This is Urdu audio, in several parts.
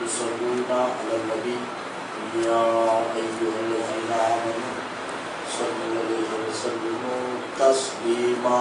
يصلون على النبي يا أيها الذين آمنوا صلوا عليه وسلموا تسليما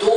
2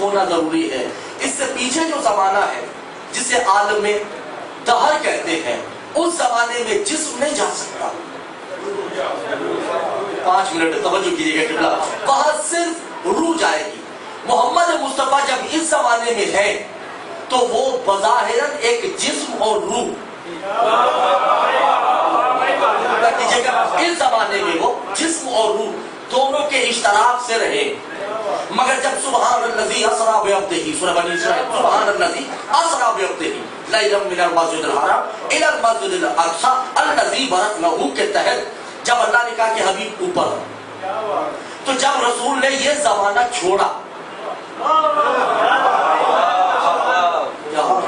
ہونا ضروری ہے. اس سے پیچھے جو زمانہ ہے جسے عالم دہر کہتے ہیں، اس زمانے میں جسم نہیں جا سکتا. 5 منٹ توجہ کیجیے گا قبلہ. وہاں صرف روح جائے گی. محمد مصطفیٰ جب اس زمانے میں ہے تو وہ بظاہر ایک جسم اور روح، اس زمانے میں وہ جسم اور روح دونوں کے اشتراک سے رہے. مگر جب سبحان الذی اسری بعبدہ، سورہ بنی اسرائیل، سبحان الذی اسری بعبدہ لیلا من المسجد الحرام الی المسجد الاقصی الذی بارکنا کے تحت جب اللہ نے کہا کہ حبیب اوپر، تو جب رسول نے یہ زمانہ چھوڑا،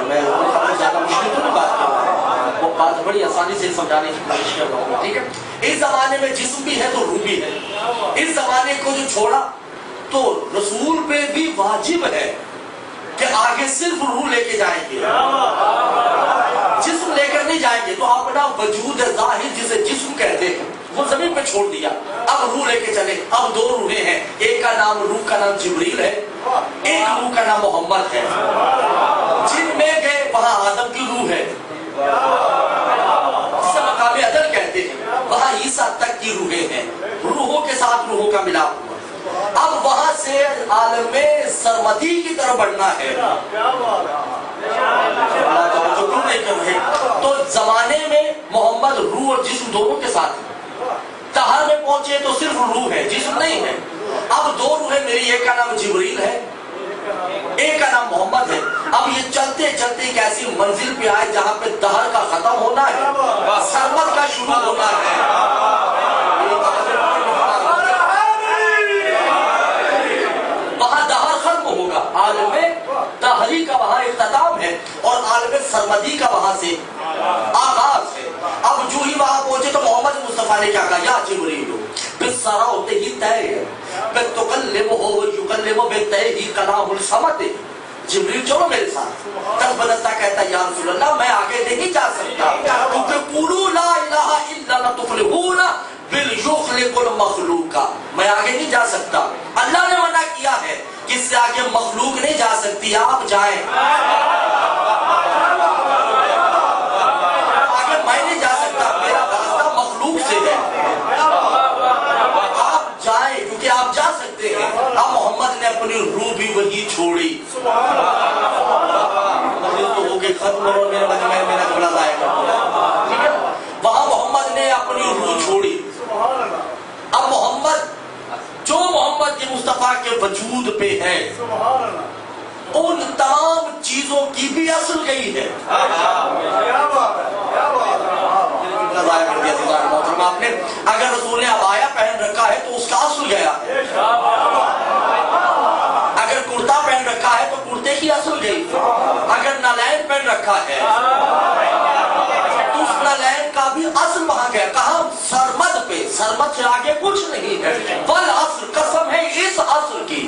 میں زیادہ مشکل تو نہیں بات کر رہا، وہ بات بڑی آسانی سے سمجھانے کی کوشش کر رہا ہوں. ٹھیک ہے، اس زمانے میں جسم بھی ہے تو روح بھی ہے. اس زمانے کو جو چھوڑا تو رسول پہ بھی واجب ہے کہ آگے صرف روح لے کے جائیں گے، جسم لے کر نہیں جائیں گے. تو اپنا وجود ظاہر جسے جسم کہتے ہیں وہ زمین پہ چھوڑ دیا، اب روح لے کے چلے. اب 2 روحیں ہیں، ایک کا نام روح کا نام جبریل ہے، ایک روح کا نام محمد ہے. جن میں گئے وہاں آدم کی روح ہے جسے مقام عدل کہتے ہیں، وہاں عیسیٰ تک کی روحیں ہیں، روحوں کے ساتھ روحوں کا ملاپ ہوا. اب وہاں سے عالم سرمدی کی طرف بڑھنا ہے. تو زمانے میں محمد روح اور جسم دونوں کے ساتھ ہیں. طہر میں پہنچے تو صرف روح ہے، جسم نہیں ہے. اب 2 روح ہے میری، ایک کا نام جبریل ہے، ایک کا نام محمد ہے. اب یہ چلتے چلتے ایک ایسی منزل پہ آئے جہاں پہ دہر کا ختم ہونا ہے، سرمد کا شروع ہونا ہے. وہاں دہر ختم ہوگا، عالم دہری کا وہاں اختتام ہے اور عالم سرمدی کا وہاں سے آغاز ہے. اب جو ہی وہاں پہنچے تو محمد مصطفیٰ نے کیا کہا، یا جبریل بالسرا ہوتے ہی طے ہے بتکلمہ یکلمہ بتے ہی کلام الصمد. جبریل چلو میرے ساتھ. دس بدستہ کہتا ہے یا رسول اللہ میں آگے نہیں جا سکتا کیونکہ قولوا لا الہ الا اللہ تفلحون بالیخلق المخلوق، میں آگے نہیں جا سکتا. اللہ نے منع کیا ہے کہ اس سے آگے مخلوق نہیں جا سکتی، آپ جائیں. آگے میں نہیں جا سکتا، میرا راستہ مخلوق سے ہے، آپ جائیں کیونکہ آپ جا سکتے ہیں. اب محمد نے اپنی روح بھی وہی چھوڑی. تو ہو کے ختم ہو میرا جملہ ضائع کر دیا. ٹھیک ہے، وہاں محمد نے اپنی روح چھوڑی. اب محمد جو محمد کے مصطفیٰ کے وجود پہ ہے ان تمام چیزوں کی بھی اصل گئی ہے. آپ نے اگر رسول نے عبایا پہن رکھا ہے تو اس کا اصل گیا ہے، اگر کرتا پہن رکھا ہے تو کرتے کی اصل گئی، اگر نالین پہن رکھا ہے تو اس نالین کا بھی اصل وہاں گیا. کہاں؟ سرمد پہ. سرمد سے آگے کچھ نہیں ہے. والعصر، قسم ہے اس عصر کی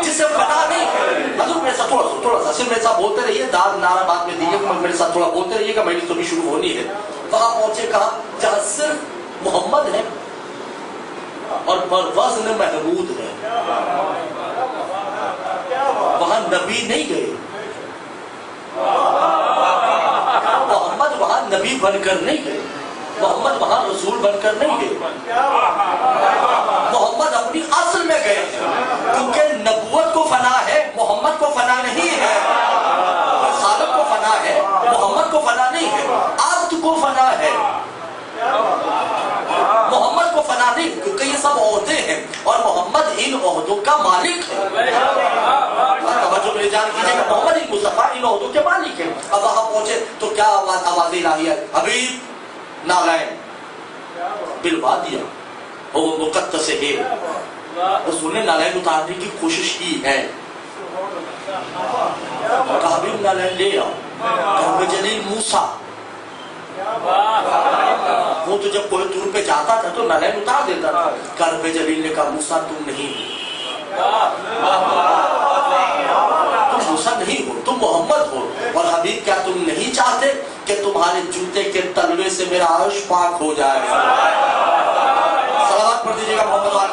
جسے فنا نہیں ہے. حضور میرے ساتھ تھوڑا سا صرف میرے ساتھ بولتے رہیے، داد نعرہ بات میں دیجیے، میرے ساتھ تھوڑا بولتے رہیے گا، میری تو بھی شروع ہونی ہے. وہاں پہنچے کہاں؟ جہاں صرف محمد ہے اور بروزن محمود ہے. وہاں نبی نہیں گئے، محمد وہاں نبی بن کر نہیں گئے، محمد وہاں رسول بن کر نہیں گئے، محمد اپنی اصل میں گئے کیونکہ نبوت کو فنا ہے، محمد کو فنا نہیں ہے. رسالت کو فنا ہے، محمد کو فنا نہیں ہے. عبد کو فنا ہے، محمد کو فنا نہیں، کیونکہ یہ سب عہدے ہیں اور محمد ان عہدوں کا مالک ہے. توجہ میری جان کیجیے کہ محمد مصطفیٰ ان عہدوں کے مالک ہیں. اب وہاں پہنچے تو کیا آواز الہی ہے، حبیب نالین بالوادیہ وہ مقدس ہے. رسول نے نالین اتارنے کی کوشش کی ہے، کہا حبیب نالین لے آؤ. کرب جلیل موسیٰ وہ تو جب کوئی طور پہ جاتا تھا تو نالین اتار دیتا تھا. کرب جلیل نے کہا موسیٰ تم نہیں ہو، تم موسیٰ نہیں ہو، تم محمد ہو. اور حبیب کیا تم نہیں چاہتے کہ تمہارے جوتے کے تلوے سے میرا عرش پاک ہو جائے؟ صلوات پڑھ دیجیے گا محمد وآلہ.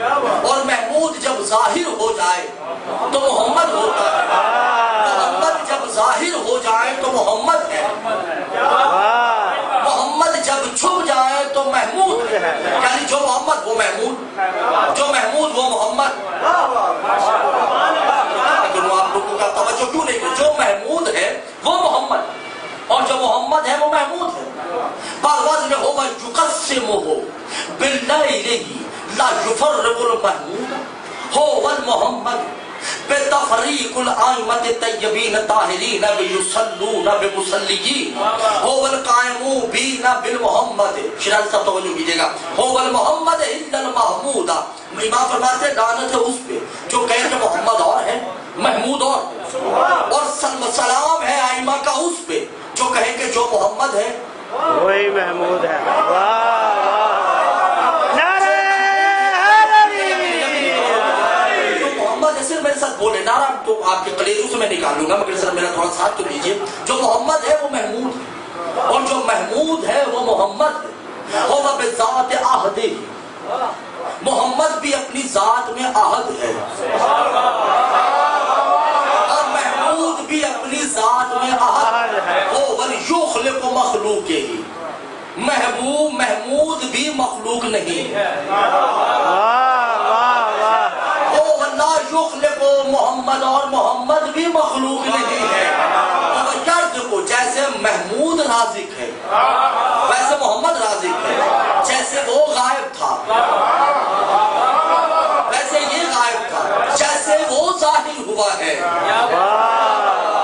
اور محمود جب ظاہر ہو جائے تو محمد ہوتا ہے، محمد جب ظاہر ہو جائے تو محمد ہے، محمد جب چھپ جائے تو محمود ہے، یعنی جو محمد وہ محمود، جو محمود وہ محمد۔ لیکن آپ لوگوں کا توجہ کیوں نہیں، جو محمود ہے وہ محمد اور جو محمد ہے وہ محمود ہے۔ بالوزن ہو یقسمہ باللیل لا یفرق المحمود هو المحمد بتفریق الائمۃ الطیبین الطاہرین یصلون بمصلیین هو القائم بین بالمحمد۔ شیرازی صاحب توجہ کیجئے گا، هو المحمد الا المحمود۔ امام فرماتے ہیں لعنت ہے اس پہ جو کہے کہ محمد اور ہے محمود اور سلام ہے ائمہ کا اس پہ جو کہے کہ جو محمد ہے وہی محمود ہے۔ میرے ساتھ بولے نعرہ تو آپ کے قلیدوں سے میں نکال لوں گا، مگر سر میرا تھوڑا ساتھ تو دیجئے۔ جو محمد ہے وہ محمود ہے اور جو محمود ہے وہ محمد ہے، وہ بذات عہد ہے۔ محمد بھی اپنی ذات میں عہد ہے اور محمود بھی اپنی ذات میں عہد ہے، وہ وَلْيُخْلِقُ مَخْلُوقِهِ۔ محمود بھی مخلوق نہیں ہے، لا یخلق محمد اور محمد بھی مخلوق نہیں ہے۔ وہ یرد کو جیسے محمود رازق ہے ویسے محمد رازق ہے، جیسے وہ غائب تھا ویسے یہ غائب تھا، جیسے وہ ظاہر ہوا ہے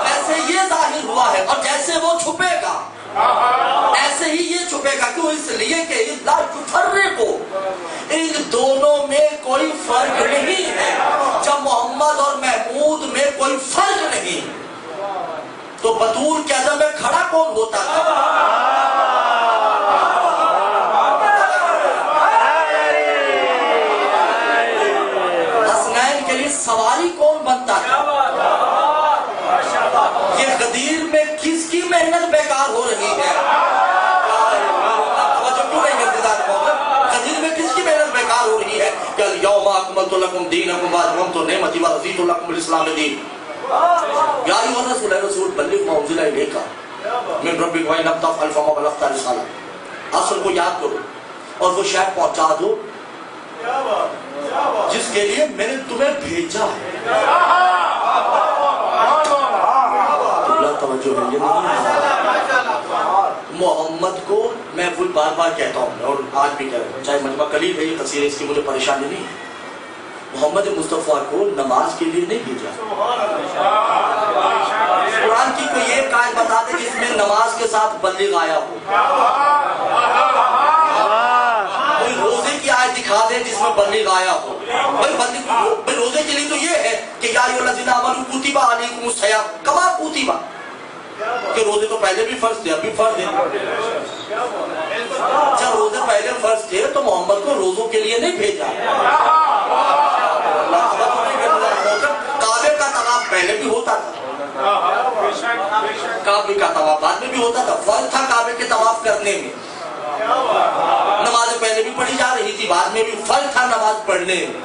ویسے یہ ظاہر ہوا ہے، اور جیسے وہ چھپے گا ایسے ہی یہ چھپے گا۔ کیوں؟ اس لیے کہ لا یفرق، ان دونوں میں کوئی فرق نہیں ہے۔ جب محمد اور محمود میں کوئی فرق نہیں تو بطور کے عدم میں کھڑا کون ہوتا تھا؟ حسنین کے لیے سواری کون بنتا تھا؟ یہ غدیر میں کس کی محنت بیکار ہو رہی ہے؟ غدیر میں کس کی محنت بیکار ہو رہی ہے؟ کہ الیوم اکملت لکم دینکم واتممت نعمتی ورضیت لکم الاسلام دین۔ یا ایھا الرسول، اے رسول بلغ ما انزل الیک من ربک وان لم تفعل فما بلغت رسالتہ۔ اصل کو یاد کرو اور وہ شاید پہنچا دو جس کے لیے میں نے تمہیں بھیجا ہے۔ توجہ ہے یہ محمد کو میں وہ بار بار کہتا ہوں اور آج بھی کہہ رہا ہوں، چاہے مجمع کلید ہے یہ تصویر ہے، اس کی مجھے پریشانی نہیں ہے۔ محمد مصطفیٰ کو نماز کے لیے نہیں بھیجا۔ قرآن کی کوئی ایک آیت بتا دے جس میں نماز کے ساتھ بلغ آیا ہو، کوئی روزے کی آیت دکھا دے جس میں بلغ آیا ہو۔ بھائی روزے کے لیے تو یہ ہے کہ یا ایھا الذین آمنوا کتب علیکم الصیام کما کتب، کہ روزے تو پہلے بھی فرض تھے اب بھی فرض ہے۔ جب روزے پہلے فرض تھے تو محمد کو روزوں کے لیے نہیں بھیجا۔ کعبے کا طواف پہلے بھی ہوتا تھا، کعبے کا طواف بعد میں بھی ہوتا تھا، فرض تھا کعبے کے طواف کرنے میں۔ نماز پہلے بھی پڑھی جا رہی تھی، بعد میں بھی فرض تھا نماز پڑھنے میں۔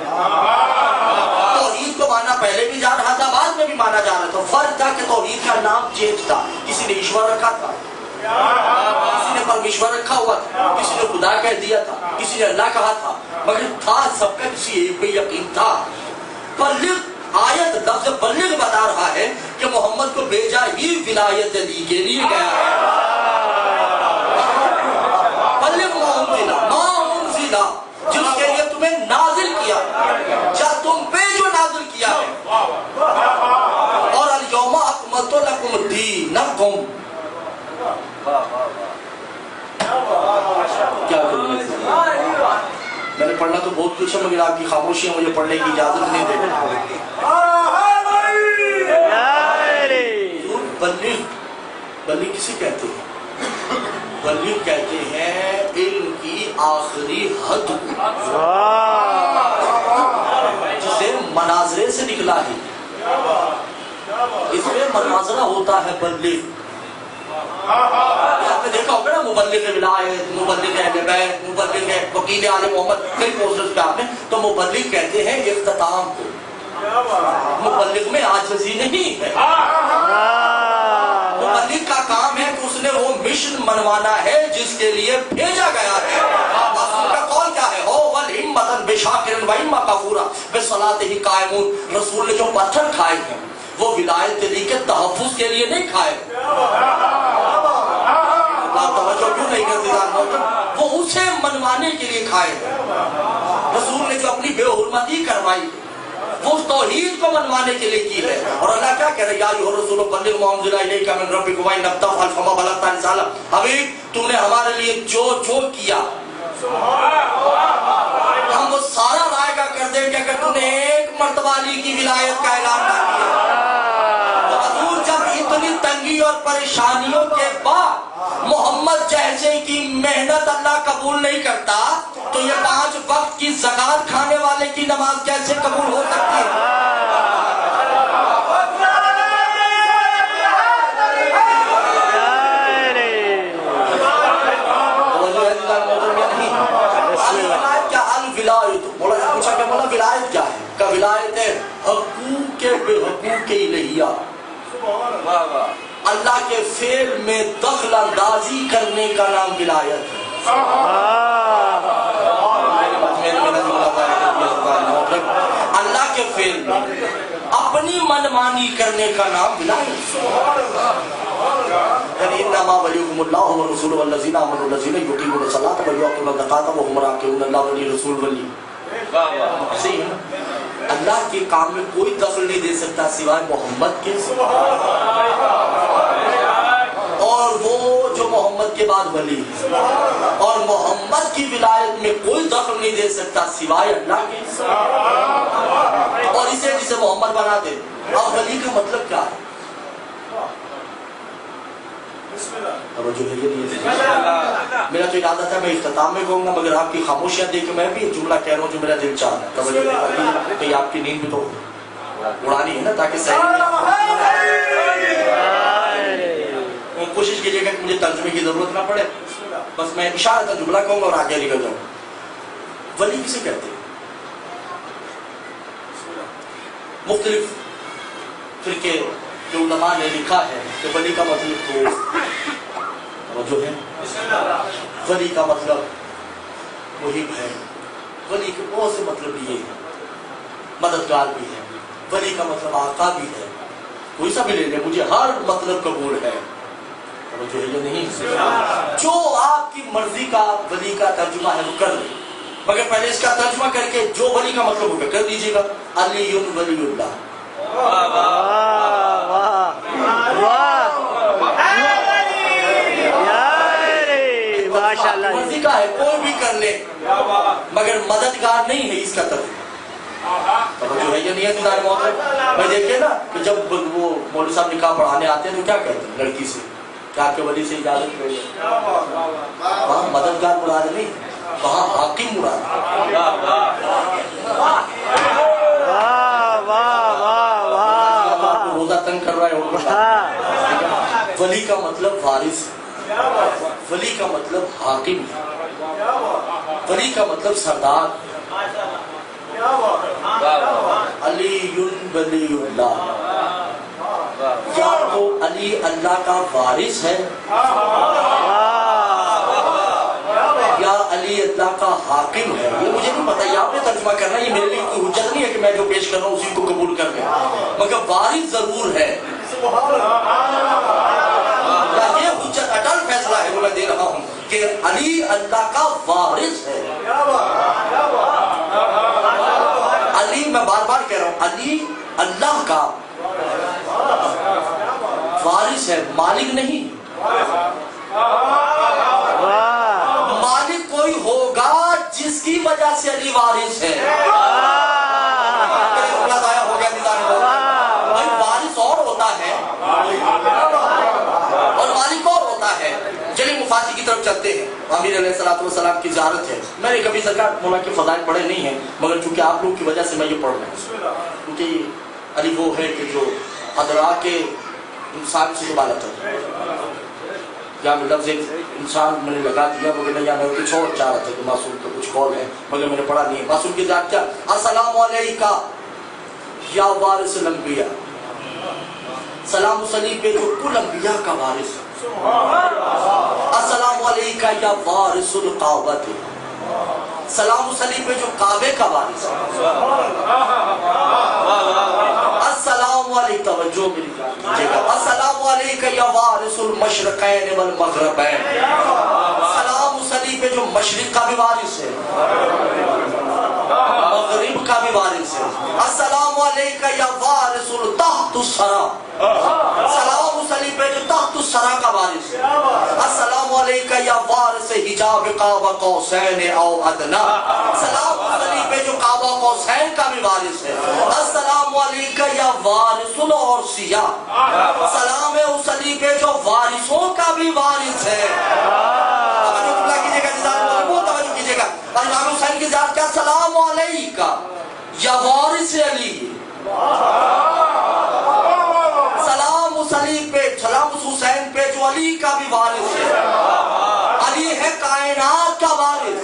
توحید کو مانا پہلے بھی جا رہا تھا، بعد میں بھی مانا جا رہا تھا۔ فرض تھا کہ توحید کا نام چینج تھا، کسی نے ایشور رکھا تھا، کسی نے پرمیشور رکھا ہوا تھا، کسی نے خدا کہہ دیا تھا، کسی نے اللہ کہا تھا، مگر تھا سب کا کسی ایک پہ یقین تھا۔ بلغ آیت لفظ بلغ بتا رہا ہے کہ محمد کو بھیجا ہی ولایت علی کے لیے گیا ہے۔ بلغ ما انزل، جس کے لیے تمہیں نازل کیا، جب تم پہ جو نازل کیا ہے۔ اور الیوم اکملت لکم دینکم، کیا کروں میں نے پڑھنا تو بہت کچھ ہے مگر آپ کی خاموشیاں مجھے پڑھنے کی اجازت نہیں دے رہی۔ بلغ کسی کہتے ہیں؟ بلغ کہتے ہیں علم کی آخری حد کو، جسے مناظرے سے نکلا ہے، اس میں مناظرہ ہوتا ہے بلغ۔ آپ نے دیکھا ہوگا نا مبلغ ولایت، مبلغ اہل بیت، مبلغ وکیل آل محمد، کئی پوسٹرز پہ آپ نے، تو مبلغ کہتے ہیں اختتام کو، مبلغ میں عاجزی نہیں ہے، مبلغ کا کام ہے کہ اس نے وہ مشن منوانا ہے جس کے لیے بھیجا گیا ہے۔ رسول کا قول کیا ہے؟ ہو والہمتن بشاکرن وإما کفورا بصلاۃہ قائمون، رسول نے جو پتھر کھائے ہیں وہ ولایت کے لیے تحفظ کے لیے نہیں کھائے، آپ توجہ کیوں نہیں کرتے جان؟ وہ اسے منوانے کے لیے کھائے ہیں۔ رسول نے جو اپنی بے حرمتی کروائی وہ اس توحید کو منوانے کے لیے کی ہے، اور اللہ کیا کہہ رہا ہے؟ یا ایھا الرسول بلغ ما انزل الیک من ربک وان لم تفعل فما بلغت رسالہ۔ حبیب تو نے ہمارے لیے جو جو کیا ہم وہ سارا رائے گا کر دیں گے اگر تو نے ایک مرتبہ علی کی ولایت کا اعلان نہ کیا۔ تو حضور جب اتنی تنگی اور پریشانیوں کے بعد محمد جیسے کی محنت اللہ قبول نہیں کرتا تو یہ 5 وقت کی زکات کھانے والے کی نماز کیسے قبول ہو سکتی ہے؟ پوچھا کہ مولا ولایت کیا ہے؟ کہ ولایت ہے حقوق بے حقوق الہیہ، اللہ کے فعل میں دخل اندازی کرنے کا نام ولایت ہے۔ اللہ کے فعل میں اپنی منمانی کرنے کا نام ولایت ہے۔ انما ولیکم اللہ ورسولہ والذین آمنوا الذین یقیمون الصلاۃ ویؤتون الزکاۃ وهم راکعون، اللہ ولی رسول ولی۔ صحیح ہے نا؟ اللہ کے کام میں کوئی دخل نہیں دے سکتا سوائے محمد کے، اور وہ جو محمد کے بعد ولی، اور محمد کی ولایت میں کوئی دخل نہیں دے سکتا سوائے اللہ کے، اور اسے جسے محمد بنا دے۔ اب ولی کا مطلب کیا ہے؟ میرا تو ارادہ تھا میں اختتام میں کہوں گا، مگر آپ کی خاموشیاں دیکھ کے میں بھی ایک جملہ کہہ رہا ہوں جو میرا دل چاہ رہا ہے، کہیں آپ کی نیند بھی تو اڑانی ہے نا، تاکہ کوشش کیجیے گا کہ مجھے ترجمے کی ضرورت نہ پڑے، بس میں اشارہ تھا جملہ کہوں گا اور آگے نکل جاؤں۔ ولی کسے کہتے ہیں؟ مختلف فرقے جو علماء نے لکھا ہے کہ ولی کا مطلب تو جو ہے، ولی کا مطلب محب ہے، ولی کے بہت سے مطلب بھی یہ ہے، مددگار بھی ہے، ولی کا مطلب آقا بھی ہے، کوئی سا بھی لے لے، مجھے ہر مطلب قبول ہے، جو ہے یہ نہیں، جو آپ کی مرضی کا ولی کا ترجمہ ہے وہ کر لیں، مگر پہلے اس کا ترجمہ کر کے جو ولی کا مطلب ہوگا کر دیجیے گا۔ علی ولی اللہ، مرضی کا ہے کوئی بھی کر لے مگر مددگار نہیں ہے اس کا ترجمہ، جو ہے یہ نہیں ہے۔ میں دیکھے نا کہ جب وہ مولوی صاحب نکاح پڑھانے آتے ہیں تو کیا کہتے ہیں لڑکی سے کہ آپ کے ولی سے اجازت لے لیں، وہاں مددگار مراد نہیں، وہاں حاکم مراد۔ روزہ تنگ کر رہا ہے، ولی کا مطلب وارث، ولی کا مطلب حاکم، ولی کا مطلب سردار۔ علی ولی اللہ، یا تو علی اللہ کا وارث ہے یا علی اللہ کا حاکم ہے، یہ مجھے نہیں پتا، یہ آپ نے ترجمہ کرنا، یہ میرے لیے کوئی حجت نہیں ہے کہ میں جو پیش کر رہا ہوں اسی کو قبول کر لیں، مگر وارث ضرور ہے، یہ حجت اٹل فیصلہ ہے وہ میں دے رہا ہوں کہ علی اللہ کا وارث ہے۔ علی، میں بار بار کہہ رہا ہوں، علی اللہ کا وارث ہے، مالک نہیں۔ مالک کوئی ہوگا جس کی وجہ سے علی وارث ہے، وارث اور ہوتا ہے اور مالک اور ہوتا ہے۔ چلیے مفاتی کی طرف چلتے ہیں۔ امیر علیہ السلام کی زیارت ہے، میں نے کبھی سرکار مولا کے فضائل پڑھے نہیں ہیں مگر چونکہ آپ لوگ کی وجہ سے میں یہ پڑھ رہا ہوں، کیونکہ علی وہ ہے کہ جو ادراک انسان سے بالا چلتا ہے۔ یا میں لفظ انسان میں نے لگا دیا مگر نہیں، یا میں کچھ اور چاہ رہا تھا کہ معصوم کا کچھ قول ہے مگر میں نے پڑھا نہیں ہے. معصوم کی ذات کیا؟ السلام علیکہ یا وارث الانبیاء، سلام سلی پہ جو کل انبیاء کا وارث. السلام علیکہ یا وارث القعبۃ، سلام سلی پہ جو کعبے کا وارث. السلام علیکہ، توجہ میری کیجئے گا، السلام علیکہ یا وارث المشرقین والمغربین، سلام سلی پہ جو مشرق کا بھی وارث ہے مغرب کا بھی وارث ہے. السلام علیکہ یا وارث تحت الثری، سلام سلی پہ جو تحت الثری کا وارث ہے. السلام علیکہ یا وارث حجاب قاب قوسین او ادنی، سلام سلی پہ جو قاب قوسین کا بھی وارث ہے. السلام علیکہ یا وارث العرسیہ، سلام سلی پہ جو وارثوں کا بھی وارث ہے. توجہ کیجئے گا، توجہ کیجئے گا. اور امام حسین کی ذات کیا؟ سلام علیکہ یا وارث علی، سلام علی پہ، سلام حسین پہ جو علی کا بھی وارث ہے. علی ہے کائنات کا وارث.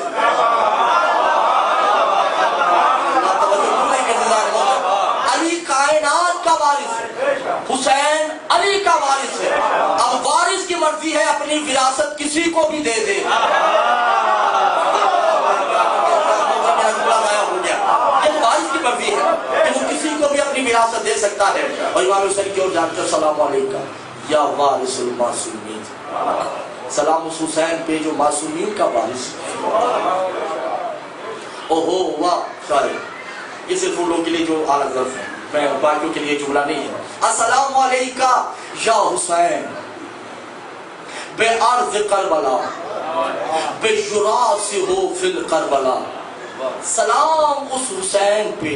علی کائنات کا وارث ہے، حسین علی کا وارث ہے. اب وارث کی مرضی ہے اپنی وراثت کسی کو بھی دے دے. کی مرضی ہے کہ وہ کسی کو بھی اپنی وراثت دے سکتا ہے. اور امام حسین کی اور جانتے ہیں السلام علیکہ یا وارث المعصومین، سلام حسین پہ جو معصومین کا وارث. اوہو واہ، سارے یہ صرف ان لوگوں کے لیے جو اعلیٰ ظرف ہیں، میں باقیوں کے لیے جملہ نہیں ہے. السلام علیکہ یا حسین بے عرض کربلا بے یراثہ فی الکربلا، سلام اس حسین پہ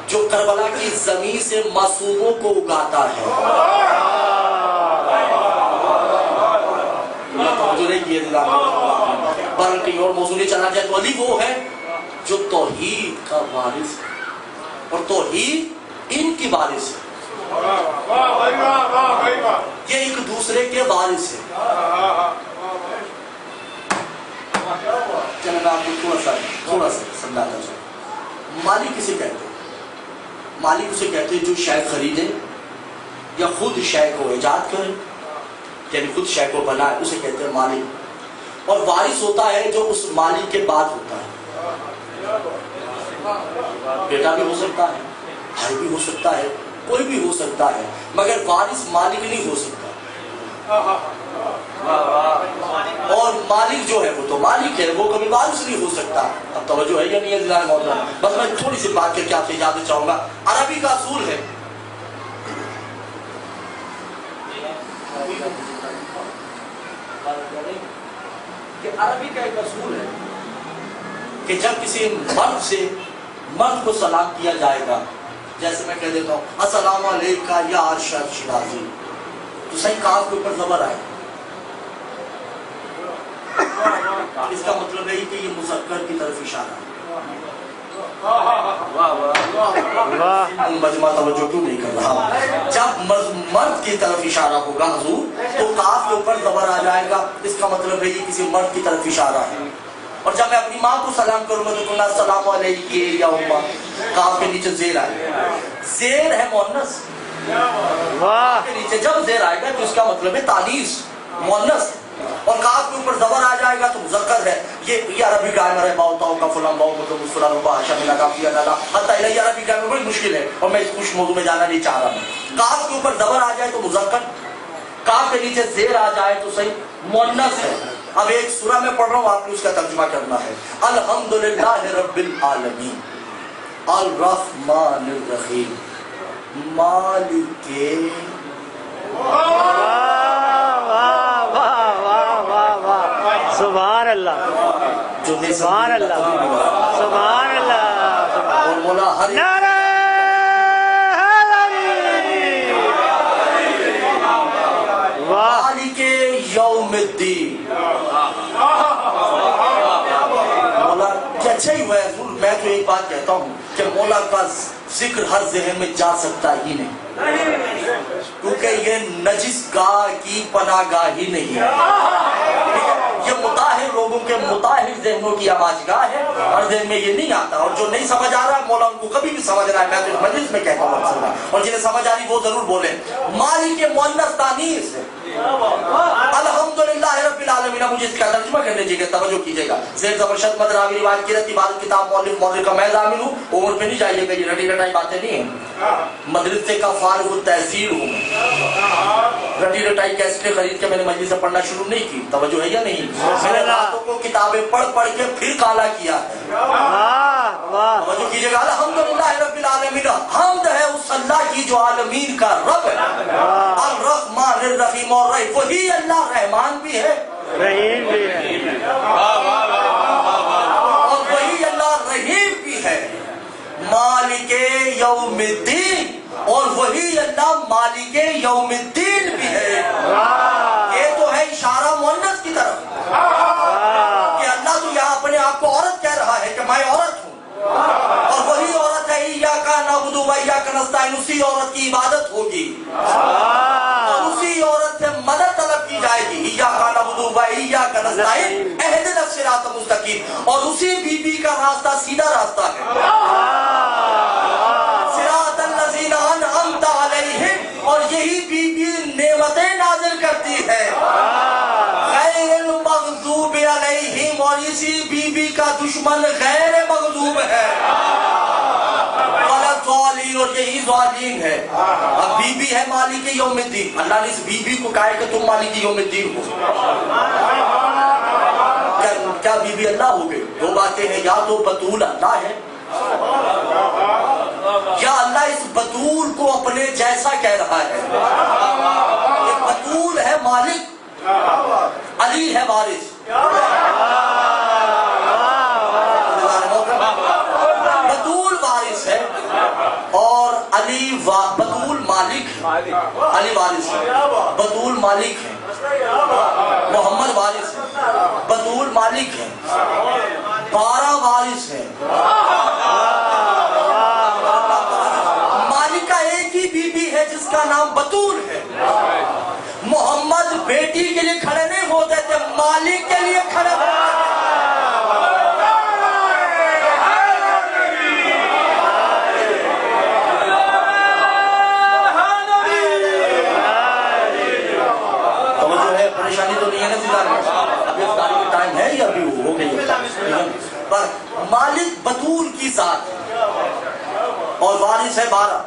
جو کربلا کی زمین سے معصوموں کو اگاتا ہے. پر کہیں اور موضوع نہیں چلا جائے تو علی وہ ہے جو توحید کا وارث ہے اور توحید ان کی وارث ہے. یہ ایک دوسرے کے وارث ہے. چلے میں آپ کو تھوڑا سا سمجھاتا ہوں. مالک کسے کہتے ہیں؟ مالک اسے کہتے ہیں جو شے خریدے یا خود شے کو ایجاد کرے، یعنی خود شے کو بنائے، اسے کہتے ہیں مالک. اور وارث ہوتا ہے جو اس مالک کے بعد ہوتا ہے. بیٹا بھی ہو سکتا ہے، بھائی بھی ہو سکتا ہے، کوئی بھی ہو سکتا ہے، مگر وارث مالک نہیں ہو سکتا. اور مالک جو ہے وہ تو مالک ہے، وہ کبھی وارث نہیں ہو سکتا. اب توجہ ہے یا نہیں ہے ضلع مولانا؟ بس میں تھوڑی سی بات کر کے آپ سے اجازت چاہوں گا. عربی کا اصول ہے کہ عربی کا ایک اصول ہے کہ جب کسی مرد سے مرد کو سلام کیا جائے گا، جیسے میں کہہ دیتا ہوں السلام علیکہ یا ارشد شیرازی، تو صحیح کاف کے اوپر زبر آئے. اس کا مطلب ہے کہ یہ مذکر کی طرف اشارہ ہے. مجمع توجہ کیوں نہیں کر رہا؟ جب مرد کی طرف اشارہ ہوگا حضور تو کاف کے اوپر زبر آ جائے گا، اس کا مطلب ہے یہ کسی مرد کی طرف اشارہ ہے. اور جب میں اپنی ماں کو سلام کروں گا تو کہوں گا السلام علیکہ یا امہ، کاف کے نیچے زیر آئے گا. زیر ہے مؤنث، کاف کے نیچے جب زیر آئے گا تو اس کا مطلب ہے تانیث، مؤنث. اور کاف کے اوپر زبر آ جائے گا تو مذکر ہے. یہ عربی گرامر ہے، باؤ تاؤ کا فلاں باؤ مطلب فلاں باشا میں لگا کیا ڈالا، حتیٰ یہ عربی گرامر بڑی مشکل ہے اور میں اس کچھ موضوع میں جانا نہیں چاہ رہا. کاف کے اوپر زبر آ جائے تو مذکر، کاف کے نیچے زیر آ جائے تو صحیح مؤنث ہے. اب ایک سورہ میں پڑھ رہا ہوں، آپ نے اس کا ترجمہ کرنا ہے. الحمدللہ رب العالمین الرحمن الرحیم مالک سبحان اللہ، سبحان اللہ، سبحان اللہ. اور مولا ہر نعرہ مالک یوم الدین. مولا کیا اچھا ہی ہوا ہے حضور. میں تو ایک بات کہتا ہوں کہ مولا کا ذکر ہر ذہن میں جا سکتا ہی نہیں. کیونکہ یہ نجس گاہ کی پناہ گاہ ہی نہیں ہے، یہ مطاہر لوگوں کے مطاہر ذہنوں کی آواز گاہ ہے، اور ذہن میں یہ نہیں آتا، اور جو نہیں سمجھ آ رہا ہے مولا ان کو کبھی بھی سمجھ رہا ہے، میں تو اس مجلس میں کہتا ہوں، اور جنہیں سمجھ آ رہی وہ ضرور بولیں۔ مالک مؤنث تانیث ہے، الحمدللہ رب العالمین۔ مجھے اس کا ترجمہ کرنے چاہیے، توجہ کیجئے گا۔ زیر زبر شد مد راوی روایت کی رہتی عبادت کتاب مؤلف مورخ کا میں ضامن ہوں، عمر پہ نہیں جائیے گا، یہ رٹی رٹائی باتیں نہیں ہیں، مدرسے کا فارغ التحصیل ہوں، رٹی رٹائی کیسٹیں خرید کے میں نے مجلس سے پڑھنا شروع نہیں کی، توجہ ہے یا نہیں؟ میں نے راتوں کو کتابیں پڑھ پڑھ کے پھر کالا کیا ہے، توجہ کیجئے گا۔ الحمدللہ رب العالمین، حمد ہے اس اللہ کی جو عالمین کا رب ہے، الرحمن الرحیم، اور وہی اللہ رحمان بھی ہے، رحیم بھی ہے، اور وہی اللہ رحیم بھی ہے، مالک یوم الدین، اور وہی اللہ مالک یوم الدین بھی ہے۔ یہ تو ہے اشارہ مؤنث کی طرف کہ اللہ تو یہاں اپنے آپ کو عورت کہہ رہا ہے کہ میں عورت ہوں، اور وہی عورت ہے ایاک نعبد و ایاک نستعین، اسی عورت کی عبادت ہوگی، اور اسی عورت سے مدد طلب کی جائے گی، ایاک نعبد و ایاک نستعین اہدنا الصراط المستقیم، اور اسی بی بی کا راستہ سیدھا راستہ ہے، صراط الذین انعمت علیہم، اور یہی بی بی نعمتیں نازل کرتی ہے، غیر المغضوب علیہم، اور اسی بی بی کا دشمن غیر مغضوب ہے، ضالین، اور یہی ضالین ہے۔ اب بی بی ہے مالک یوم الدین، اللہ نے اس بی بی کو کہا ہے کہ تم مالک یوم الدین ہو، کیا بی بی اللہ ہو گئی؟ دو باتیں ہیں، یا تو بطول اللہ ہے، یا اللہ اس بطول کو اپنے جیسا کہہ رہا ہے، یہ بطول ہے مالک، علی ہے وارث، بطول وارث ہے، اور علی بطول مالک ہے، علی وارث ہے، بطول مالک ہے، محمد وارث ہے، بطول مالک ہے، 12 وارث ہے، مالکہ ایک ہی بی بی ہے جس کا نام بطول ہے۔ محمد بیٹی کے لیے کھڑے نہیں ہوتے تھے، مالک کے لیے کھڑے ہوتے تھے۔ پریشانی تو نہیں ہے نا زندہ میں، ابھی افطاری کا ٹائم ہے یا ابھی ہو گئی ہے؟ پر مالک بطول کی ذات ہے، اور وارث ہے 12،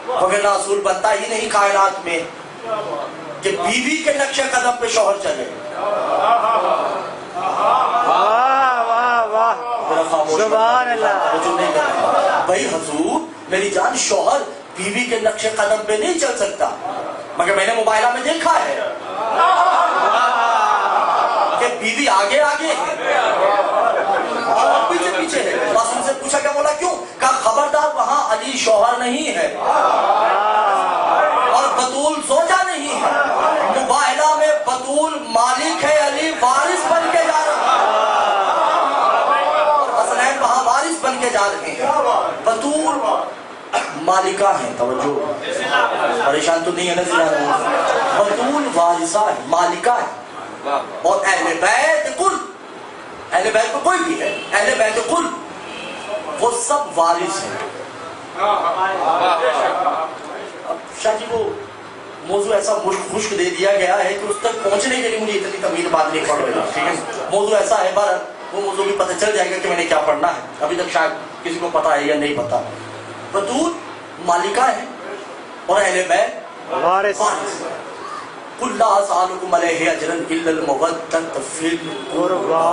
وگرنہ اصول بنتا ہی نہیں کائنات میں کہ بیوی کے نقش قدم پہ شوہر چلے۔ سبحان اللہ۔ بھائی حضور میری جان، شوہر بیوی کے نقش قدم پہ نہیں چل سکتا، مگر میں نے موبائلہ میں دیکھا ہے کہ بیوی آگے آگے ہے، شوہر پیچھے پیچھے ہے۔ بس ان سے پوچھا کیا، بولا کیوں؟ کہا خبردار وہاں علی شوہر نہیں ہے اور بطول زوجہ نہیں ہے، موبائلہ میں بطول مالک ہے، علی وارث بن کے جا رہا ہے، حسنین وہاں وارث بن کے جا رہے ہیں، بطول مالکہ ہیں۔ توجہ، پریشان تو نہیں ہے نا؟ بطول وارثہ ہے، مالکہ ہے، اور اہل بیت کل، اہل بیت کو کوئی بھی ہے، اہل بیت کل وہ سب وارث ہیں۔ اب شاہ جی وہ موضوع ایسا خشک دے دیا گیا ہے کہ اس تک پہنچنے کے لیے مجھے اتنی طویل بات نہیں پڑھ رہی، ٹھیک ہے؟ موضوع ایسا ہے، بار وہ موضوع بھی پتہ چل جائے گا کہ میں نے کیا پڑھنا ہے، ابھی تک شاید کسی کو پتا ہے یا نہیں پتا۔ بطول مالکہ ہے اور اہل بیت وارث۔ قل لا اسألکم علیہ اجرا الا المودۃ فی القربى۔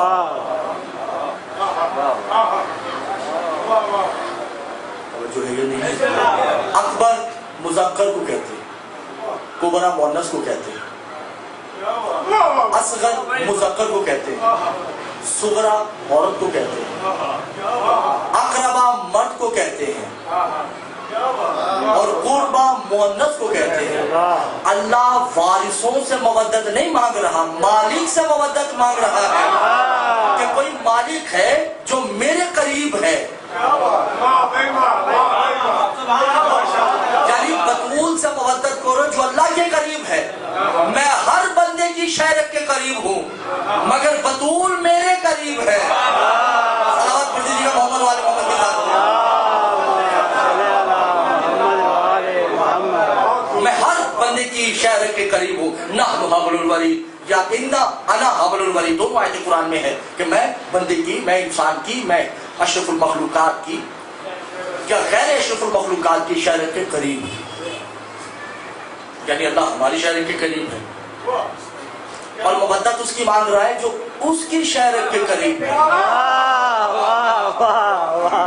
جو ہے یہ نہیں، اکبر مذکر کو کہتے ہیں، کبرا مؤنث کو کہتے ہیں، اصغر مذکر کو کہتے ہیں، صغرا عورت کو کہتے ہیں، اقربا مرد کو کہتے ہیں، اور قربا مؤنث کو کہتے ہیں۔ اللہ وارثوں سے مودت نہیں مانگ رہا، مالک سے مودت مانگ رہا ہے کہ کوئی مالک ہے جو میرے قریب ہے، یعنی بطول سے مودت شہرت کے قریب ہوں مگر بطول میرے قریب ہے. صلوات پڑھ دیجیے محمد والے محمد کے ساتھ. میں ہر بندے کی شہرت کے قریب ہوں. نحن حبل الورید یا انا حبل الورید، دونوں آیتیں قرآن میں ہے کہ میں بندے کی، میں انسان کی، میں اشرف المخلوقات کی یا غیر اشرف المخلوقات کی شہرت کے قریب ہوں. یعنی اللہ ہماری شہرت کے قریب ہے اور مودت اس کی مانگ رہا ہے جو اس کی شہرت کے قریب ہے.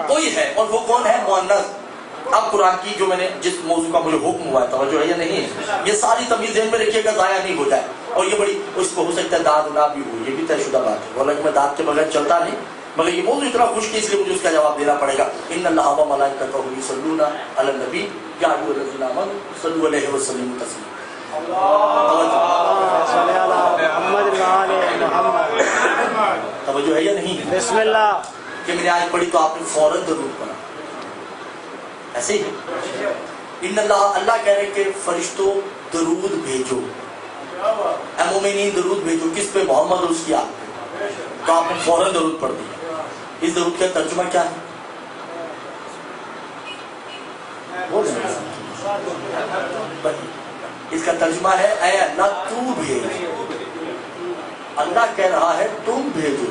کوئی ہے اور وہ کون ہے؟ مؤنث. اب قرآن کی جو میں نے جس موضوع کا مجھے حکم ہوا ہے، توجہ ہے یا نہیں ہے؟ یہ ساری تمیز ذہن میں رکھیے گا، ضائع نہیں ہو جائے. اور یہ بڑی، اس کو ہو سکتا ہے داد نہ بھی ہو، یہ بھی طے شدہ بات ہے. حالانکہ میں داد کے بغیر چلتا نہیں، مگر یہ موضوع اتنا خوش کہ اس لیے مجھے اس کا جواب دینا پڑے گا. ان اللہ و ملائکتہ یصلون علی النبی یا ایھا الذین آمنوا صلوا علیہ وسلموا تسلیما. توجہ ہے یا نہیں؟ بسم اللہ. کہ میں نے آج پڑھی تو آپ نے فوراً درود پڑھا. ایسے ہی ہے. ان اللہ کہہ رہے کہ فرشتوں درود بھیجو، اے مومنین درود بھیجو. کس پہ؟ محمد اور اس کی آل پہ. تو آپ نے فوراً درود پڑھ دیا. اس درود کا ترجمہ کیا ہے؟ اس کا ترجمہ ہے اے اللہ تو بھیج. اللہ کہہ رہا ہے تم بھیجو.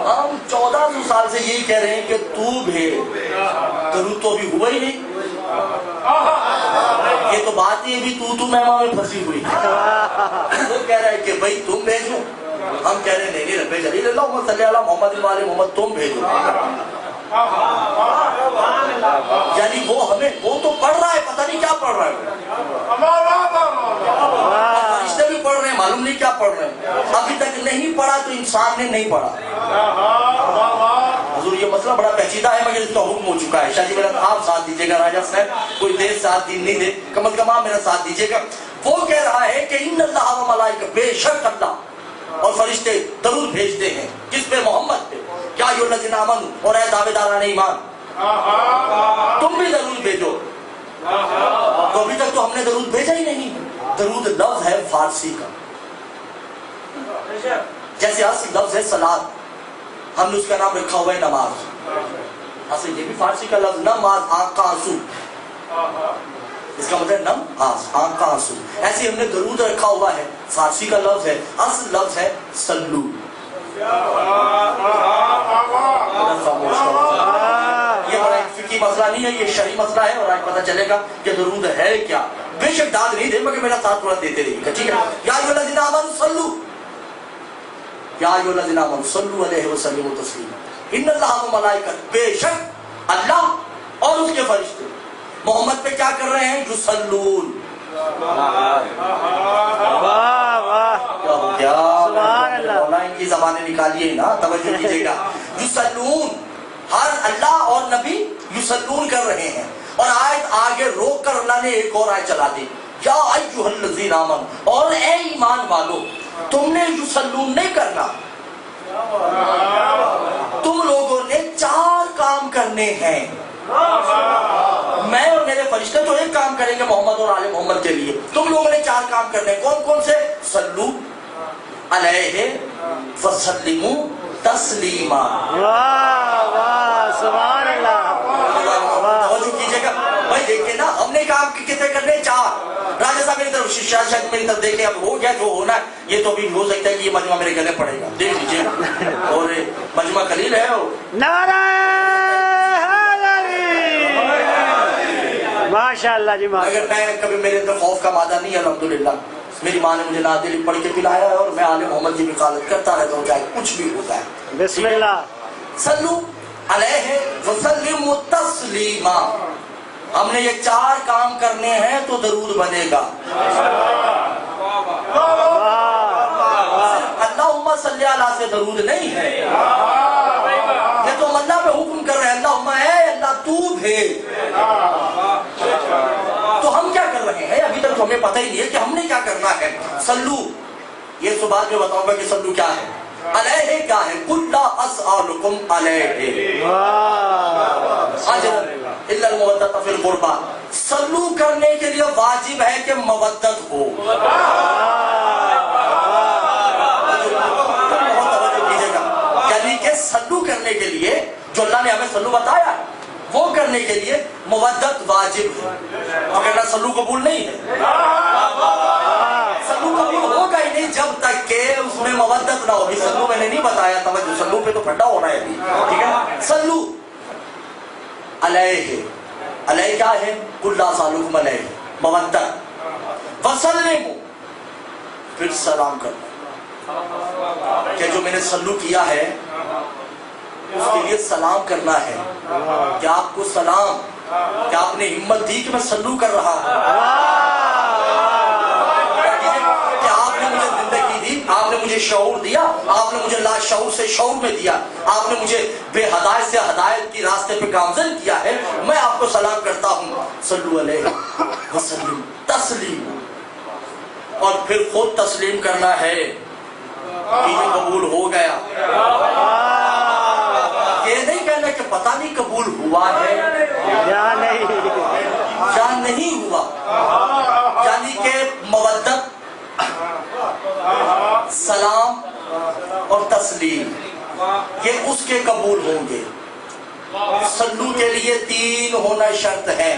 ہم 1400 سال سے یہی کہہ رہے ہیں کہ تو بھیج. درود تو ابھی ہوا ہی نہیں. یہ تو بات ہی ابھی تو مہما میں پھنسی ہوئی. وہ کہہ رہا ہے کہ بھائی تم بھیجو. ہم کہہ رہے ہیں نہیں رب جلیل اللہم صلی علی محمد وعلی محمد تم بھیجو. یعنی وہ ہمیں، وہ تو پڑھ رہا ہے، پتہ نہیں کیا پڑھ رہا ہے. فرشتے بھی پڑھ رہے ہیں، معلوم نہیں کیا پڑھ رہے ہیں. ابھی تک نہیں پڑھا تو انسان نے نہیں پڑھا. حضور یہ مسئلہ بڑا پیچیدہ ہے مگر اس کا حکم ہو چکا ہے. شاہ جی میرا آپ ساتھ دیجیے گا. راجہ صاحب کوئی دیر ساتھ دن نہیں دے، کم از کم آپ میرا ساتھ دیجیے گا. وہ کہہ رہا ہے کہ ان اللہ و ملائکہ، بے شک اللہ اور فرشتے درود بھیجتے ہیں. کس پہ؟ محمد پہ. کیا ایھا الذین آمنوا، اور اے دعویداران ایمان تم بھی درود بھیجو. تو ابھی تک تو ہم نے درود بھیجا ہی نہیں. درود لفظ ہے فارسی کا، جیسے اصل لفظ ہے صلاۃ، ہم نے اس کا نام رکھا ہوا ہے نماز. اصل یہ بھی فارسی کا لفظ نماز، آنکھ کا آنسو، اس کا مطلب نماز آنکھ کا آنسو. ایسے ہم نے درود رکھا ہوا ہے، فارسی کا لفظ ہے، اصل لفظ ہے صلو. یہ بڑا ایک فقہی مسئلہ نہیں ہے، یہ شرعی مسئلہ ہے اور آج پتہ چلے گا کہ درود ہے کیا. بے شک داد نہیں دے مگر میرا ساتھ تھوڑا دیتے رہیے گا، ٹھیک ہے؟ یا ایھا الذین آمنوا صلو، یا ایھا الذین آمنوا صلوا علیہ وسلموا تسلیما. ان اللہ و ملائکۃ، بے شک اللہ اور اس کے فرشتے محمد پہ کیا کر رہے ہیں؟ یصلون. مولانا کی زبانیں نکالیے نا، توجہ کیجیے گا. یصلون، ہر اللہ اور نبی یصلون کر رہے ہیں. اور آیت آگے روک کر اللہ نے ایک اور آیت چلا دی، یا ایھا الذین آمنوا، اور اے ایمان والو تم نے یصلون نہیں کرنا. تم لوگوں نے 4 کام کرنے ہیں. میں اور میرے فرشتے تو ایک کام کریں گے محمد اور آل محمد کے لیے. تم لوگوں نے 4 کام کرنے ہیں. کون کون سے؟ صلو علیہ وسلموا تسلیما. سبحان اللہ. توجہ کیجیے گا بھائی. دیکھیں نا، ہم نے کام کتنے کرنے؟ 4. راجہ صاحب میری طرف، شاہ شاید میری طرف دیکھیں. اب ہو گیا جو ہونا ہے. یہ تو بھی ہو سکتا ہے کہ یہ مجمع میرے گلے پڑے گا، دیکھ لیجیے. اور مجمع خلیل ہے. نعرہ ماشاء اللہ جی. اگر میں کبھی، میرے اندر خوف کا مادہ نہیں ہے الحمدللہ. میری ماں نے مجھے نادری پڑھ کے پلایا ہے اور میں آل محمد کی حفاظت کرتا رہتا ہوں چاہے کچھ بھی ہوتا ہے. بسم اللہ. صلو علیہ وسلموا تسلیما. ہم نے یہ 4 کام کرنے ہیں تو درود بنے گا. اللہم صلی علی سے درود نہیں ہے. یہ تو اللہ پہ حکم کر رہے ہیں، اللہم اے اللہ تو بھیج. تو ہم کیا کر رہے ہیں؟ ابھی تک تو ہمیں پتہ ہی نہیں ہے کہ ہم نے کیا کرنا ہے. صلو، یہ تو بعد میں بتاؤں گا کہ صلو کیا ہے. علیہ کیا ہے؟ قل لا اسألکم علیہ اجرا الا المودۃ فی القربى، سلو کرنے کے لیے واجب ہے کہ مودت ہو. یعنی کہ سلو کرنے کے لیے جو اللہ نے ہمیں سلو بتایا وہ کرنے کے لیے مودت واجب ہے، وگرنہ سلو قبول نہیں ہے. سلو قبول ہوگا ہی نہیں جب تک کہ اس میں مودت نہ ہوگی. سلو میں نے نہیں بتایا، توجہ، سلو پہ تو پھٹا ہونا ہے ابھی، ٹھیک ہے. سلو علیہ، علیہ کیا ہے؟ قل لا اسألکم علیہ، مودت. وسلموا، پھر سلام کرنا کہ جو میں نے سلو کیا ہے اس کے لیے سلام کرنا ہے. کہ آپ کو سلام، کہ آپ نے ہمت دی کہ میں سلو کر رہا ہوں، کہ آپ نے مجھے زندگی دی، آپ نے مجھے شعور دیا، آپ نے مجھے لا شعور سے شعور میں دیا، آپ نے مجھے بے ہدایت سے ہدایت کی راستے پہ گامزن کیا ہے، میں آپ کو سلام کرتا ہوں. صلو علیہ وسلم تسلیم. اور پھر خود تسلیم کرنا ہے کہ یہ قبول ہو گیا. یہ نہیں کہنا کہ پتہ نہیں قبول ہوا ہے یا نہیں، یا نہیں ہوا. یعنی کہ مودت، سلام اور تسلیم یہ اس کے قبول ہوں گے. سلو کے لیے 3 ہونا شرط ہے.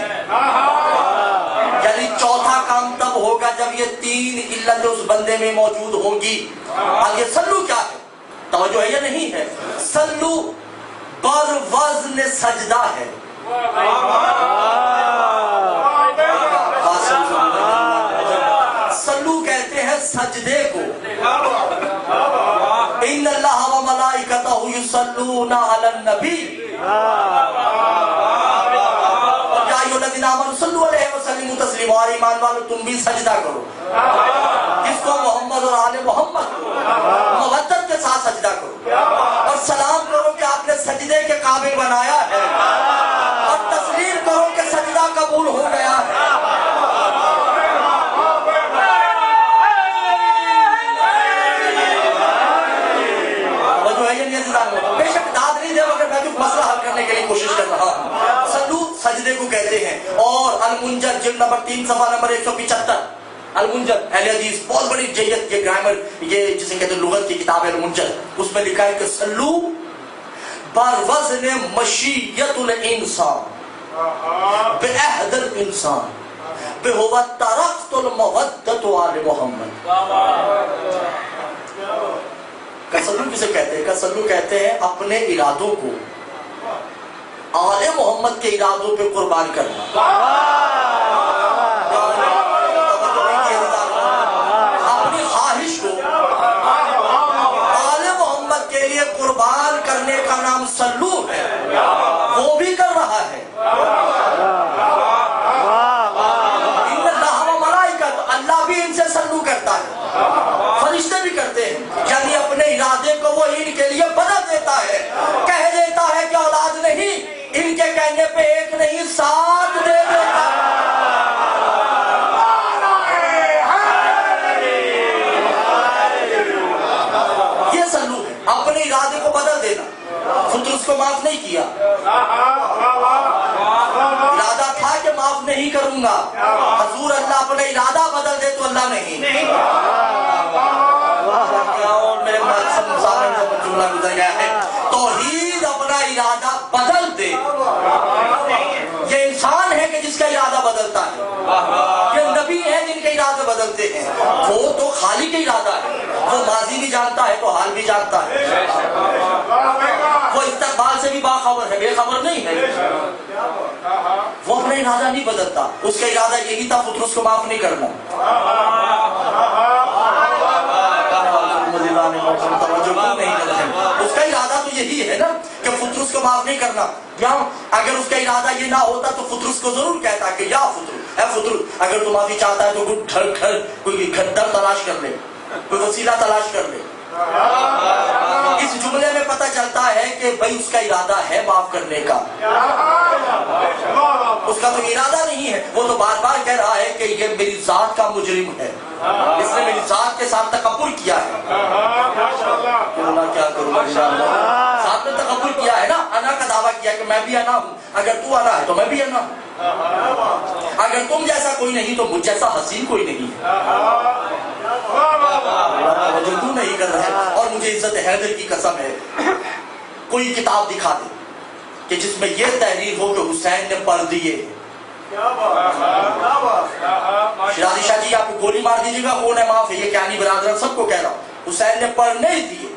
یعنی چوتھا کام تب ہوگا جب یہ 3 علتیں اس بندے میں موجود ہوں گی. اب یہ سلو کیا ہے؟ توجہ ہے یا نہیں ہے؟ سلو بر وزن سجدہ ہے. سلو کہتے ہیں سجدے کو. ان اللہ و ملائکتہ یصلون علی النبی یا ایھا الذین آمنوا صلوا علیہ وسلموا تسلیما. اور ایمان والو تم بھی سجدہ کرو. کس کو؟ محمد اور آل محمد کو. مودت کے ساتھ سجدہ کرو اور سلام کرو کہ آپ نے سجدے کے قابل بنایا ہے، اور تسلیم کرو کہ سجدہ قبول ہو گیا ہے. بے شک داد نہیں دے مگر میں تو مسئلہ حل کرنے کے لیے کوشش کر رہا ہوں. سلو سجدے کو کہتے ہیں. اور المنجد جلد نمبر 3 صفحہ نمبر 175، المنجد اہل حدیث بہت بڑی جیت، یہ گرامر، یہ جسے کہتے ہیں لغت کی کتاب ہے المنجد. اس میں لکھا ہے کہ سلو بر وزن مشیت الانسان بعہد الانسان بہو ترکت المودت آل محمد. کسلو کسے کہتے ہیں؟ کسلو کہتے ہیں اپنے ارادوں کو آل محمد کے ارادوں پہ قربان کرنا. اپنی خواہش کو آل محمد کے لیے قربان کرنے کا نام سلو ہے. وہ بھی کر رہا ہے. ان اللہ و ملائکۃ، اللہ بھی ان سے سلو کرتا ہے، فرشتے بھی کرتے ہیں. یعنی اپنے ارادے کو وہ ان کے لیے بدل دیتا ہے، کہہ دیتا ہے کہ اولاد نہیں، ان کے کہنے پہ 1 نہیں 7 دے دیتا. یہ سلو ہے، اپنے ارادے کو بدل دینا. فطرت کو معاف نہیں کیا، ارادہ تھا کہ معاف نہیں کروں گا. حضور اللہ اپنے ارادہ بدل دے تو اللہ نہیں. اور میرے سامنے جملہ گزر گیا ہے، توحید اپنا ارادہ بدل دے. یہ انسان ہے کہ جس کا ارادہ بدلتا ہے، یہ نبی ہے جن کے ارادے بدلتے ہیں. وہ تو خالق کا ارادہ ہے، وہ ماضی بھی جانتا ہے تو حال بھی جانتا ہے، وہ استقبال سے بھی باخبر ہے، بے خبر نہیں ہے. وہ اپنا ارادہ نہیں بدلتا. اس کا ارادہ یہی تھا فطرت کو معاف نہیں کرنا. اس کا ارادہ تو یہی ہے نا کہ فطرت کو معاف نہیں کرنا. یا اگر اس کا ارادہ یہ نہ ہوتا تو فطرت کو ضرور کہتا کہ یا فطرت، اے فطرت اگر تو معافی چاہتا ہے تو کوئی گھر تلاش کر لے، کوئی وسیلہ تلاش کر لے. اس جملے میں پتہ چلتا ہے کہ بھائی اس کا ارادہ ہے معاف کرنے کا. اس کا تو ارادہ نہیں ہے، وہ تو بار بار کہہ رہا ہے کہ یہ میری ذات کا مجرم ہے، اس نے میری ذات کے ساتھ تکبر کیا ہے. اللہ کیا کروں، ذات نے تکبر کیا ہے نا، انا کا دعویٰ کیا کہ میں بھی انا ہوں. اگر تو انا ہے تو میں بھی انا ہوں. اگر تم جیسا کوئی نہیں تو مجھ جیسا حسین کوئی نہیں ہے. توجہ کیوں نہیں کر رہے؟ اور مجھے عزت حیدر کی قسم ہے کوئی کتاب دکھا دے کہ جس میں یہ تحریر ہو کہ حسین نے پڑھ دیے. شیرازی شاہ جی آپ کو گولی مار دیجیے گا، کون ہے معاف ہے، یہ کیانی برادران سب کو کہہ رہا ہوں، حسین نے پڑھ نہیں دیے.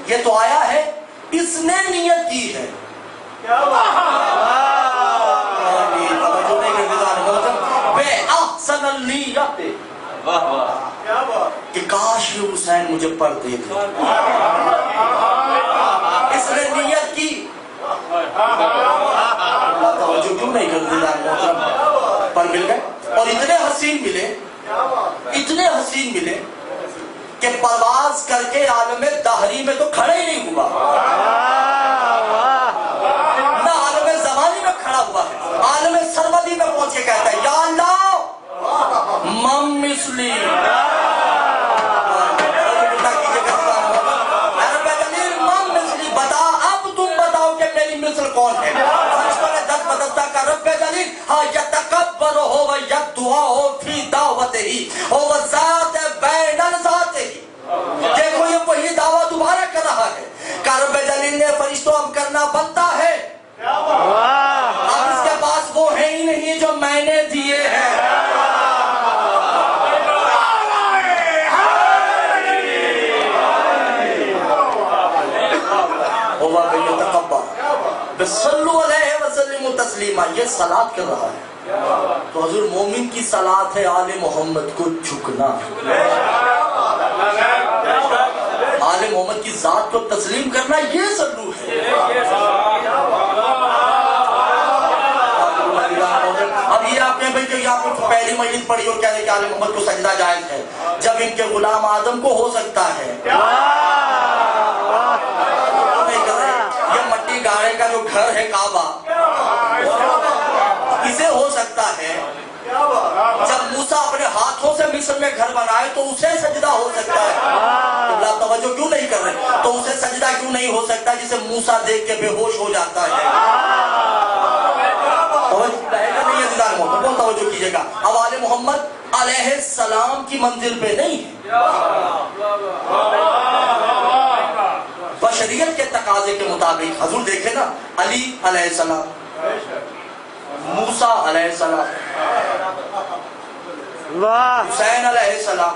یہ تو آیا ہے اس نے نیت کی ہے. بے احسن النیت کہ کاش یہ حسین مجھے پڑھ دے دے. اس نے نیت کی. توجہ کیوں نہیں کرتے محترم؟ پر مل گئے اور اتنے حسین ملے کہ پرواز کر کے عالم دہری میں تو کھڑے ہی نہیں ہوا، نہ عالم زمانی میں کھڑا ہوا ہے، عالم سرمدی میں پہنچ کے کہتا ہے یا اللہ مم مثلی. بتا اب تم بتاؤ کہ میری مثل کون ہے. ہاں یتکبر ہو و یدعا ہو فی دعوتہ ہی ہو و ذات بین الذات ہی. دیکھو یہ وہی دعویٰ دوبارہ کر رہا ہے. کرب جلیل نے فرشتوں اب کرنا بنتا ہے، اب اس کے پاس وہ ہے ہی نہیں جو میں نے دیے ہیں. صلو علیہ وسلم تسلیما. یہ صلاۃ کر رہا ہے. تو حضور مومن کی صلاۃ ہے آل محمد کو جھکنا، آل محمد کی ذات کو تسلیم کرنا. یہ سلو ہے. اب یہ آپ نے بھائی کہ آپ نے پہلی مجلس پڑھی اور کہہ رہے کہ آل محمد کو سجدہ جائز ہے جب ان کے غلام آدم کو ہو سکتا ہے. گاڑے کا جو گھر ہے کعبہ اسے ہو سکتا ہے. جب موسیٰ اپنے ہاتھوں سے مصر میں گھر بنائے تو اسے سجدہ ہو سکتا ہے. اللہ توجہ کیوں نہیں کر رہے؟ تو اسے سجدہ کیوں نہیں ہو سکتا جسے موسیٰ دیکھ کے بے ہوش ہو جاتا ہے؟ بہت توجہ کیجئے گا. اب آل محمد علیہ السلام کی منزل پہ نہیں ہے، بشریت کے تقاضے کے مطابق. حضور دیکھیں نا، علی علیہ السلام، موسیٰ علیہ السلام، حسین علیہ السلام،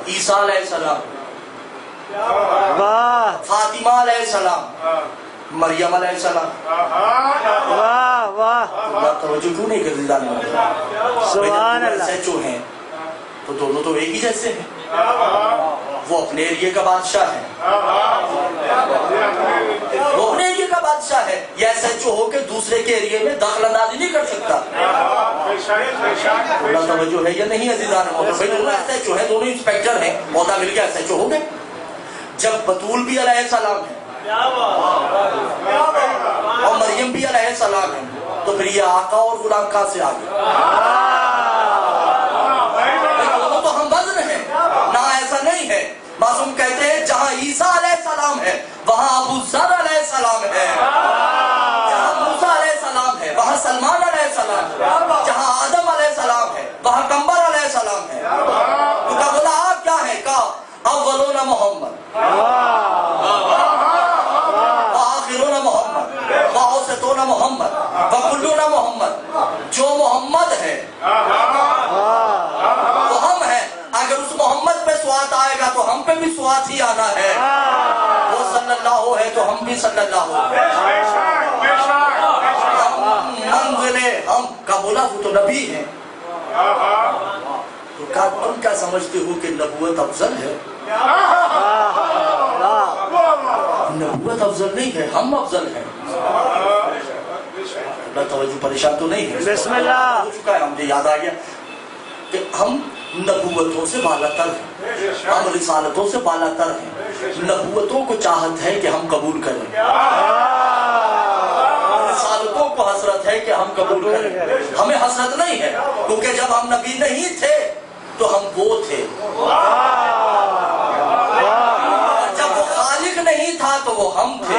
عیسیٰ علیہ السلام، فاطمہ علیہ السلام، مریم علیہ السلام. اللہ توجہ کیوں نہیں کرتی جانے سبحان اللہ. جو ہیں تو دونوں تو ایک ہی جیسے ہیں. وہ اپنے ایریے کا بادشاہ ہے، وہ اپنے ایریے کا بادشاہ ہے. یہ ایس ایچ او ہو کے دوسرے کے ایریے میں دخل اندازی نہیں کر سکتا. اللہ توجہ ہے یا نہیں عزیزان محترم؟ بھائی دونوں ایس ایچ او ہیں، دونوں انسپیکٹر ہیں، عہدہ مل گیا ایس ایچ او ہو گئے. جب بطول بھی علیہ السلام ہے اور مریم بھی علیہ السلام ہے تو پھر یہ آقا اور غلام کہاں سے آگے؟ دونوں تو ہم وزن ہیں نہ، ایسا نہیں ہے. معصوم کہتے ہیں جہاں عیسیٰ علیہ السلام ہے وہاں ابو ذر علیہ السلام ہے، جہاں موسیٰ علیہ السلام ہے وہاں سلمان علیہ السلام ہے، جہاں آدم علیہ السلام ہے وہاں کمبر علیہ السلام ہے. تو کہا بولا آپ کیا ہیں؟ کہا اولون محمد وآخرون محمد وأوسطون محمد وکلون محمد. جو محمد ہے وہ ہم ہیں. اگر اس محمد پہ سوات آئے گا تو ہم پہ بھی سوات ہی آنا ہے. وہ صلی اللہ ہے تو ہم بھی صلی اللہ ہو. منزلیں ہم کا بولا وہ تو نبی ہیں. تو کہا تم کیا سمجھتے ہو کہ نبوت افضل ہے؟ نبوت افضل نہیں ہے، ہم افضل ہیں. اللہ توجہ پریشان تو نہیں ہے؟ بسم اللہ. ہو چکا ہے. مجھے یاد آ گیا کہ ہم نبوتوں سے بالا تر ہیں، ہم رسالتوں سے بالا تر ہیں. نبوتوں کو چاہت ہے کہ ہم قبول کریں، رسالتوں کو حسرت ہے کہ ہم قبول کریں. ہمیں حسرت نہیں ہے کیونکہ جب ہم نبی نہیں تھے تو ہم وہ تھے، جب وہ خالق نہیں تھا تو وہ ہم تھے.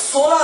16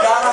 11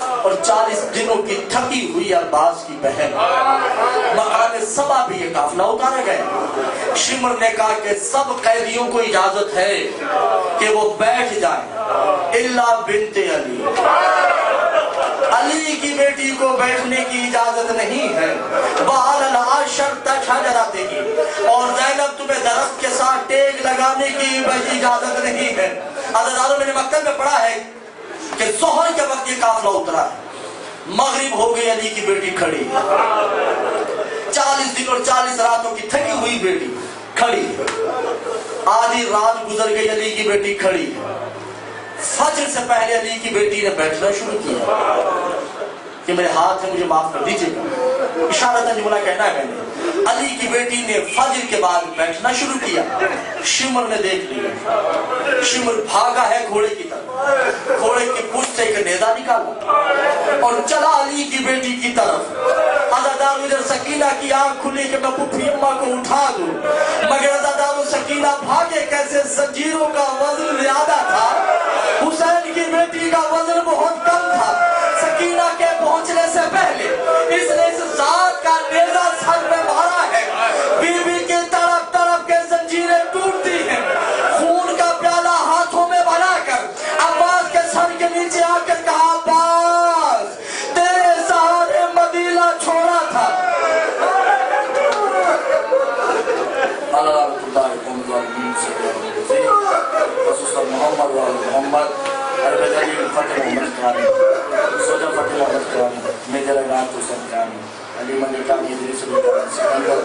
اور 40 دنوں کی تھکی ہوئی عباس کی بہن مکان سبا بھی یہ قافلہ اتارا گیا۔ شمر نے کہا کہ سب قیدیوں کو اجازت ہے کہ وہ بیٹھ جائیں الا بنت علی، علی کی بیٹی کو بیٹھنے کی اجازت نہیں ہے۔ بہر العاشر تک حجرات کی، اور زینب تمہیں درخت کے ساتھ ٹیک لگانے کی اجازت نہیں ہے۔ عزیزانو، میں نے مکتب میں پڑھا ہے کہ ظہر کے وقت یہ قافلہ اترا ہے، مغرب ہو گئی، علی کی بیٹی کھڑی، 40 دن اور 40 راتوں کی تھکی ہوئی بیٹی کھڑی، آدھی رات گزر گئی، علی کی بیٹی کھڑی، فجر سے پہلے علی کی بیٹی نے بیٹھنا شروع کیا کہ میرے ہاتھ ہے، مجھے معاف کر دیجئے گا، اشارتاً جملہ کہنا ہے میں نے۔ علی کی بیٹی نے فجر کے بعد بیٹھنا شروع کیا، شمر نے دیکھ لیا، شمر بھاگا ہے گھوڑے کی طرف، گھوڑے کی پشت سے ایک نیزہ نکالا اور چلا علی کی بیٹی کی طرف۔ عزادار ادھر سکینہ کی آنکھ کھلی کہ میں پھپھی اماں کو اٹھا دوں، مگر عزادار سکینہ بھاگے کیسے، زنجیروں کا وزن زیادہ تھا، حسین کی بیٹی کا وزن بہت کم تھا۔ سکینہ کے پہنچنے سے پہلے اس نے اس ذات کا نیزہ سر میں مارا ہے، بی بی کی طرف طرف کے زنجیریں ٹوٹتی ہیں، خون کا پیالہ ہاتھوں میں بنا کر عباس کے سر کے نیچے آ کر کہا، عباس تیرے سہارے مدینہ چھوڑا تھا۔ محمد و محمد عرب دلیل فتح محمد کرانی، سوجہ فتح محمد کرانی، میجر اگانت حسین کرانی، علی ملکانی، ادریس ملکانی، سکندر،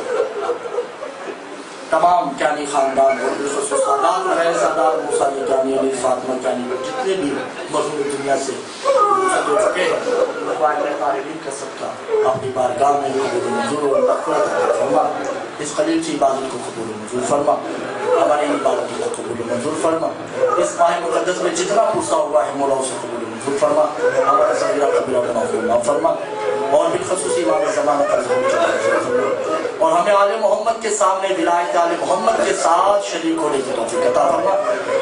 تمام کانی خاندان، سادات رہے، سادات موسیٰ کانی، علی فاطمہ کانی، جتنے بھی مظلوم دنیا سے رخصت ہو چکے ہیں، مقابل طاہرین کا صدقہ اپنی بارگاہ میں قبول منظور و مغفرت عطا فرما، اس قلیل سی عبادت کو قبول منظور فرما، ہماری عبادت کو قبول منظور فرما، اس ماہ مقدس میں جتنا پرسا ہوا ہے مولا اسے قبول منظور فرما، ہمارا صغیرہ کبیرہ گناہ فرما، اور بالخصوص امام زمانہ کا اور ہمیں آل محمد کے سامنے ولایت آل محمد کے ساتھ شریک ہونے کی توفیق عطا فرما،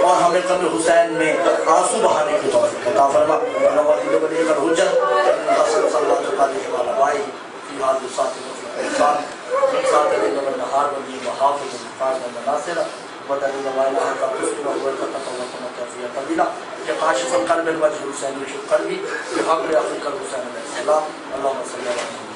اور ہمیں قبر حسین میں آنسو بہانے کی توفیق عطا فرما۔ اللہ ولی ولی کا حجت صلی اللہ علیہ وآلہ فی حال ساتھ ساتھ علیہ والنہار ولی محافظ الفاظ والمناصر ودلیل وائلہ کا قسم وورکت فوقنا کافیہ قبیلہ کہ قاشف القلب الوجہ حسین وشق قلبی کہ حق افریق الحسین علیہ السلام۔ اللہم صلی اللہ علیہ وسلم۔